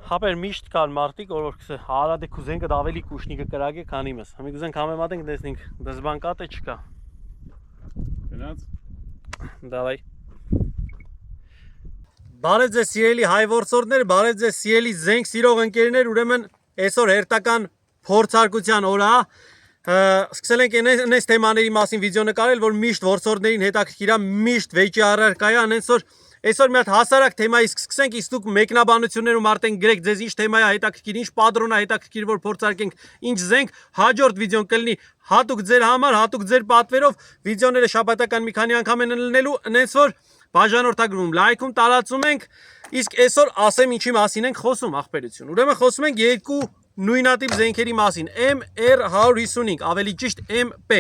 Հապեր միշտ կան մարդիկ, որ հարադե կուզեն ավելի կուշնի կկրակե, քան իմս։ Համի կուզեն համեմատենք, տեսնենք, դες բան կա թե չկա։ Գնաց։ Դավայ։ Բարև ձեզ սիրելի հայ որսորդներ, բարև ձեզ սիրելի զենք սիրող ընկերներ, ուրեմն այսօր հերթական փորձարկության օր է։ Սկսել ենք այս թեմաների մասին վիդեո նկարել, որ միշտ որսորդներին հետաքրքիր է, միշտ վեճի առարկա է, այսօր մի հատ հասարակ թեմայից սկսենք, իսկ դուք մեկնաբանություններում արդեն գրեք ձեզ ինչ թեմա է հետաքրքիր, ինչ պատրոն է հետաքրքիր, որ փորձարկենք, ինչ զենք, հաջորդ վիդեոն կլինի հատուկ ձեր համար, հատուկ ձեր պատվերով, վիդեոները շաբաթական մի քանի անգամ են լինելու, այնց որ բաժանորդագրում, լայքում, տարածում ենք, իսկ այսօր ասեմ ինչի մասին ենք խոսում, ախպերություն։ Ուրեմն խոսում ենք երկու նույնատիպ զենքերի մասին, MR155, ավելի ճիշտ MP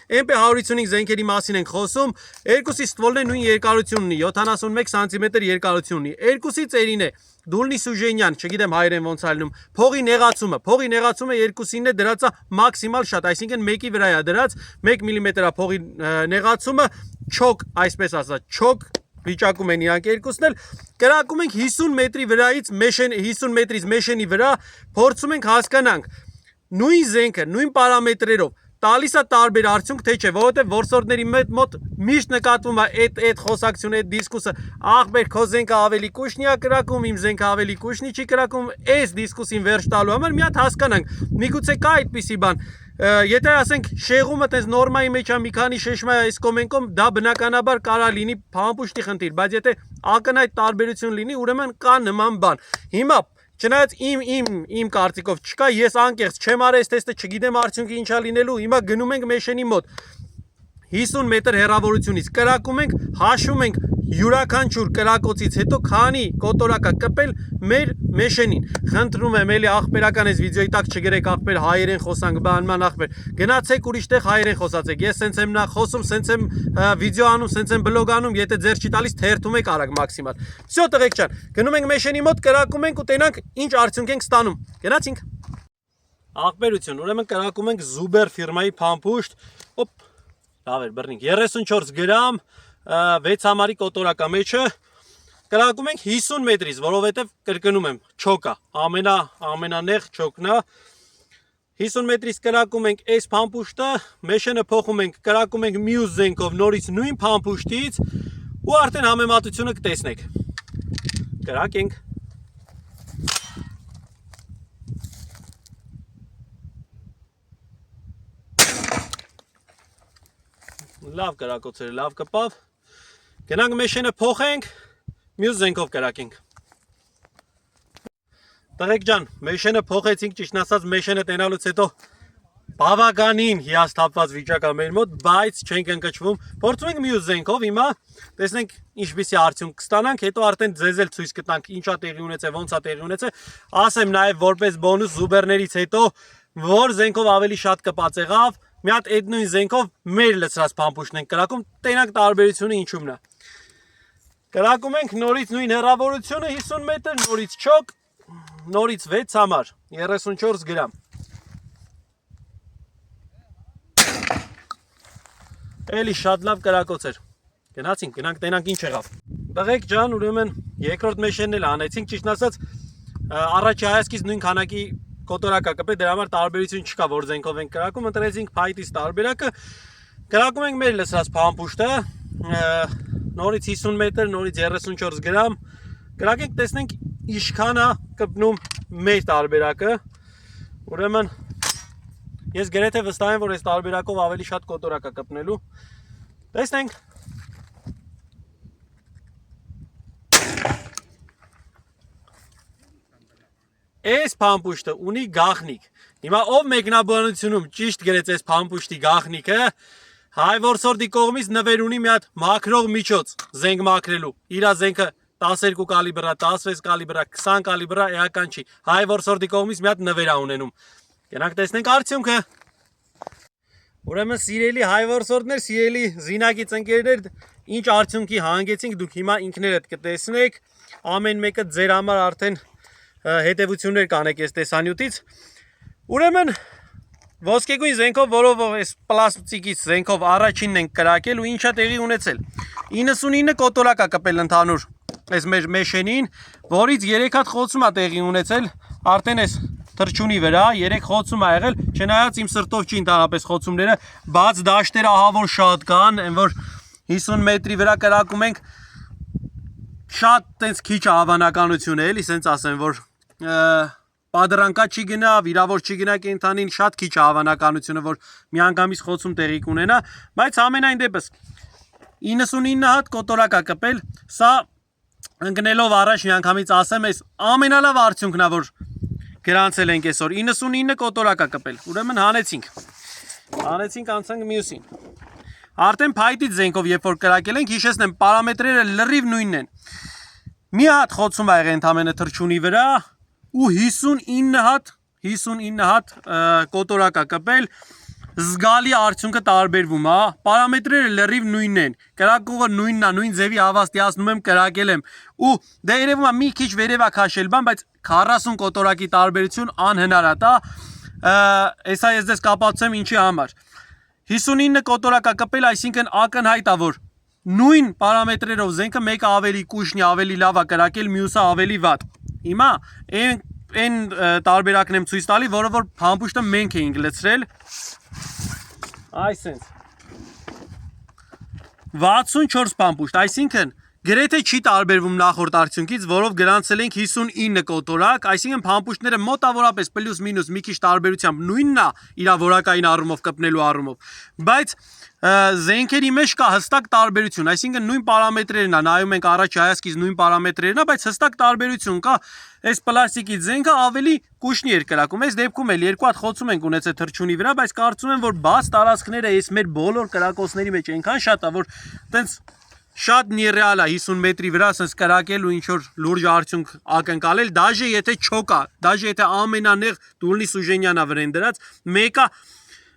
155 զենքերի մասին ենք խոսում, երկուսի ստվոլն է նույն երկարությունն ունի, 71 սանտիմետր երկարություն ունի, երկուսի ծերին է, դուլնի սուժենյան, չգիտեմ հայերեն ոնց ալնում, փողի նեղացումը երկուսին է դրած է մաքսիմալ շատ, այսինքն մեկի վրա է դրած, 1 մմ է փողի նեղացումը, չոք, այսպես ասած, չոք վիճակում են իրանք երկուսն էլ, կրակում ենք 50 մետրի վրայից 50 մետրից մեշենի վրա, փորձում ենք հասկանանք նույն զենքը, նույն պարամետրերով տալիս է տարբեր արդյունք թե չէ, որովհետև որսորդների մոտ միշտ նկատվում է այդ խոսակցությունը, այդ դիսկուսը, ախպեր քո զենքը ավելի կուշնի է կրակում, իմ զենքը ավելի կուշնի չի կրակում, այս դիսկուսին վերջ տալու համար մի հատ հասկանանք, միգուցե կա այդպիսի բան, եթե ասենք շեղումը տես նորմայի մեջ է մի քանի շեշմա այս կոմենկում, դա բնականաբար կարա լինի փամփուշտի խնդիր, բայց եթե ակնհայտ տարբերություն լինի, ուրեմն կա նման բան։ Հիմա չնայած իմ կարծիքով չկա, ես անկեղծ չեմ արել այս թեստը, չգիտեմ արդյունքը ինչա լինելու, հիմա գնում ենք մեշենի մոտ 50 մետր հեռավորությունից, կրակում ենք, հաշվում ենք յուրաքանչյուր կրակոցից հետո քանի կոտորակա կպել մեր մեշենին։ Խնդրում եմ էլի ախպերական այս վիդեոյի տակ չգրեք ախպեր հայերեն խոսանք, բանման ախպեր։ Գնացեք ուրիշ տեղ հայերեն խոսացեք։ Ես սենց եմ նա խոսում, սենց եմ վիդեո անում, սենց եմ բլոգ անում, եթե ձեր չի տալիս թերթում եք արագ մաքսիմալ։ Всё տղեկ ջան, գնում ենք մեշենի մոտ, կրակում ենք ու տենանք ինչ արդյունք ենք ստանում։ Գնացինք։ Ախպերություն, ուրեմն կրակում ենք Zuber ֆիրմայի փամփուշտ։ Օպ, լավ էր, բռնինք 34 գրամ 6 համարի կոտորակա մեջը կրակում ենք 50 մետրից, որովհետև կրկնում եմ, չոկա, ամենանեղ չոկն է, 50 մետրից կրակում ենք այս փամփուշտը, մեշենը փոխում ենք, կրակում ենք մյուս զենքով նորից նույն փամփուշտից ու արդեն համեմատությունը կտեսնեք, կրակենք։ Լավ կրակոց էր, լավ կպավ, գնանք մեշենը փոխենք, մյուս զենքով կրակենք։ Տղեկ ջան, մեշենը փոխեցինք, ճիշտն ասած մեշենը տենալուց հետո բավականին հիասթափված վիճակ է մեր մոտ, բայց չենք ընկճվում, փորձում ենք մյուս զենքով, հիմա տեսնենք ինչպիսի արդյունք կստանանք, հետո արդեն ձեզ էլ ցույց կտանք ինչա տեղի ունեցել, ոնց է տեղի ունեցել, ասեմ նաև որպես բոնուս Zuber-ներից հետո որ զենքով ավելի շատ կպած եղավ, մի հատ այդ նույն զենքով մեր լցրած փամփուշտն ենք կրակում, տենանք տարբերությունը ինչումն է։ Կրակում ենք նորից նույն հեռավորությունը 50 մետր, նորից չոք, նորից 6 համար, 34 գրամ։ Էլի շատ լավ կրակոց էր։ Գնացինք, գնանք տենանք ինչ եղավ։ Տղեկ ջան, ուրեմն երկրորդ մեշենն էլ անեցինք, ճիշտն ասած, առաջի հայացքից նույն քանակի կոտորակա կպե, դրա համար տարբերություն չկա, որ զենքով ենք կրակում, ընտրեցինք փայտից տարբերակը, կրակում ենք մեր լցրած փամփուշտը, նորից 50 մետր, նորից 34 գրամ, կրակենք, տեսնենք ինչքան է կպնում մեր տարբերակը, ուրեմն ես գրեթե վստահ եմ, որ այս տարբերակով ավելի շատ կոտորակ է կպնելու, տեսնենք։ Այս փամփուշտը ունի գաղտնիք, հիմա ով մեկնաբանությունում ճիշտ գրեց այս փամփուշտի գաղտնիքը, հայ որսորդի կողմից նվեր ունի մի հատ մաքրող միջոց զենք մաքրելու, իրա զենքը 12 կալիբրա, 16 կալիբրա, 20 կալիբրա էական չի, հայ որսորդի կողմից մի հատ նվեր է ունենում, գնանք տեսնենք արդյունքը։ Ուրեմն սիրելի հայ որսորդներ, սիրելի զինակից ընկերներ, ինչ արդյունքի հանգեցինք դուք հիմա ինքներդ կտեսնեք, ամեն մեկը ձեր համար արդեն հետևություններ կանեք այս տեսանյութից, ուրեմն ոսկեգույն զենքով, որով այս պլաստիկից զենքով առաջինն ենք կրակել ու ինչա տեղի ունեցել, 99 կոտորակ է կպել ընդհանուր այս մեր մեշենին, որից 3 հատ խոցում է տեղի ունեցել, արդեն այս թրջունի վրա 3 խոցում է եղել, չնայած իմ սրտով չի ընդհանրապես խոցումները, բաց դաշտերը ահա որ շատ կան, այն որ 50 մետրի վրա կրակում ենք, շատ տենց քիչ հավանականություն է, էլի, սենց ասեմ, որ Պատրանքա չի գնա, վիրավոր չի գնա կենթանին, շատ քիչ հավանականությունը, որ միանգամից խոցում տեղի կունենա, բայց ամենայն դեպս 99 հատ կոտորակ է կպել, սա ընկնելով առաջ միանգամից ասեմ, այս ամենալավ արդյունքն է, որ գրանցել ենք այսօր, 99 կոտորակ է կպել, ուրեմն հանեցինք անցանք մյուսին, արդեն փայտից զենքով երբ որ կրակել ենք, հիշեցնեմ, պարամետրերը լրիվ նույնն են, մի հատ խոցում է եղել ընդամենը թրջունի վրա, ու 59 հատ կոտորակ է կպել, զգալի արդյունքը տարբերվում է, պարամետրերը լրիվ նույնն են, կրակողը նույնն է, նույն ձևի հավաստիացնում եմ, կրակել եմ, ու դե երևում է մի քիչ վերև է քաշել բան, բայց 40 կոտորակի տարբերություն անհնար է տա, հեսա ես դες կապացուցեմ ինչի համար, 59 կոտորակ է կպել, այսինքն ակնհայտ է, որ նույն պարամետրերով զենքը մեկը ավելի կուշնի, ավելի լավ է կրակել, մյուսը ավելի վատ, հիմա այն տարբերակն եմ ցույց տալի, որը որ փամփուշտը մենք էինք լցրել, այսենց 64 փամփուշտ, այսինքն գրեթե չի տարբերվում նախորդ արդյունքից, որով գրանցել ենք 59 կոտորակ, այսինքն փամփուշտները մոտավորապես պլյուս մինուս մի քիչ տարբերությամբ նույնն է իր որակային առումով կպնելու առումով, բայց զենքերի մեջ կա հստակ տարբերություն, այսինքն նույն պարամետրերն է, նայում ենք առաջ հայացքից նույն պարամետրերն է, բայց հստակ տարբերություն կա, այս պլաստիկի զենքը ավելի կուշնի էր կրակում, այս դեպքում էլ 2 հատ խոցում ենք ունեցել թրջունի վրա, բայց կարծում եմ, որ բաց տարածքները այս մեր բոլոր կրակոցների մեջ այնքան շատ է, որ տենց շատ նիրեալ է 50 մետրի վրա ասես կրակել ու ինչ որ լուրջ արդյունք ակնկալել, դաժե եթե չոկա, դաժե եթե ամենանեղ դուլնի սուժենյանա վրան դրած, մեկը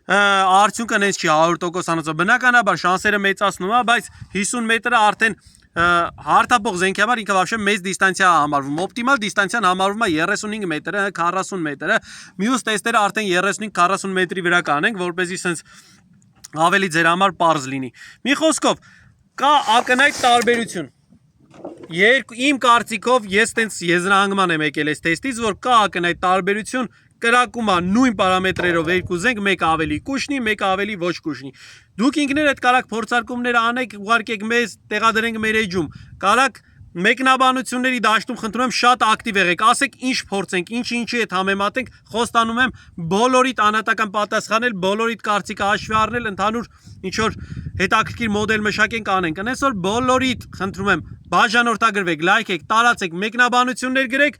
արդյունքը նենց չի 100% անոցը, բնականաբար շանսերը մեծացնում է, բայց 50 մետրը արդեն հարթապող զենքի համար ինքը вообще մեծ դիստանցիա է համարվում, օպտիմալ դիստանցիան համարվում է 35 մետրը, 40 մետրը, մյուս տեստերը արդեն 35-40 մետրի վրա կանենք, որպեսզի սենց ավելի ձեր համար պարզ լինի։ Մի խոսքով, կա ակնհայտ տարբերություն։ Իմ կարծիքով ես տենց եզրահանգման եմ եկել այս տեստից, որ կա ակնհայտ տարբերություն կրակում է նույն պարամետրերով երկու զենք, մեկը ավելի կուշնի, մեկը ավելի ոչ կուշնի։ Դուք ինքներդ կարաք փորձարկումներ անեք, ուղարկեք մեզ, տեղադրենք մեր էջում։ Կարաք մեկնաբանությունների դաշտում խնդրում եմ շատ ակտիվ եղեք, ասեք ինչ փորձենք, ինչի հետ համեմատենք, խոստանում եմ բոլորիդ անհատական պատասխանել, բոլորիդ կարծիքը հաշվի առնել, ընդհանուր ինչ որ հետաքրքիր մոդել մշակենք անենք։ Այսօր բոլորիդ խնդրում եմ բաժանորդագրվեք, լայքեք, տարածեք, մեկնաբանություններ գրեք։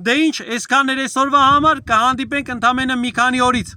Դե ինչ, այսքան էր այսօրվա համար, կհանդիպենք ընդամենը մի քանի օրից։